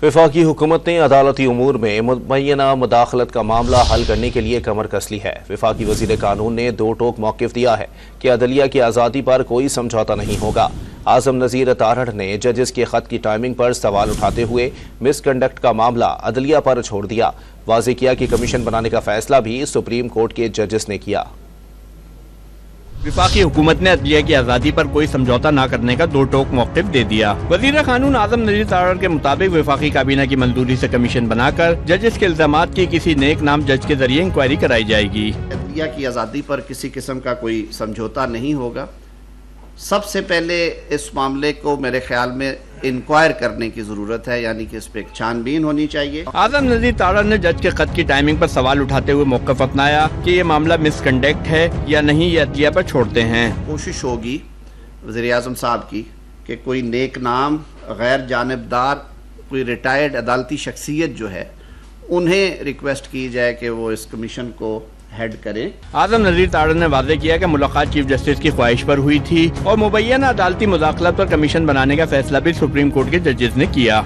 वफाकी हुकूमत ने अदालती उमूर में मुबैना मुदाखलत का मामला हल करने के लिए कमर कस ली है। वफाकी वज़ीर कानून ने दो टोक मौक़िफ़ दिया है कि अदलिया की आज़ादी पर कोई समझौता नहीं होगा। आज़म नज़ीर तारड़ ने जजेस के ख़त की टाइमिंग पर सवाल उठाते हुए मिसकंडक्ट का मामला अदलिया पर छोड़ दिया। वाज़ेह किया कि कमीशन बनाने का फैसला भी सुप्रीम कोर्ट के जजेस ने किया। वफाकी हुकूमत ने अदलिया की आज़ादी पर कोई समझौता न करने का दो टोक मौक़िफ़ दे दिया। वज़ीर कानून आज़म नज़ीर तारड़ के मुताबिक वफाकी काबीना की मंजूरी से कमीशन बनाकर जजेस के इल्ज़ामात की किसी नेक नाम जज के जरिए इंक्वायरी कराई जाएगी। अदलिया की आज़ादी पर किसी किस्म का कोई समझौता नहीं होगा। सबसे पहले इस मामले को मेरे ख्याल में इंक्वायर करने की ज़रूरत है, यानी कि इस पर छानबीन होनी चाहिए। आज़म नज़ीर तारड़ ने जज के खत की टाइमिंग पर सवाल उठाते हुए मौक़िफ़ अपनाया कि ये मामला मिसकंडक्ट है या नहीं, ये अदलिया पर छोड़ते हैं। कोशिश होगी वज़ीर आज़म साहब की कि कोई नेक नाम, गैर जानिबदार, कोई रिटायर्ड अदालती शख्सियत जो है उन्हें रिक्वेस्ट की जाए कि वो इस कमीशन को हेड करें। आज़म नज़ीर तारड़ ने वाज़ेह किया कि मुलाकात चीफ जस्टिस की ख्वाहिश पर हुई थी और मुबैना अदालती मुदाखलत पर कमीशन बनाने का फैसला भी सुप्रीम कोर्ट के जजेस ने किया।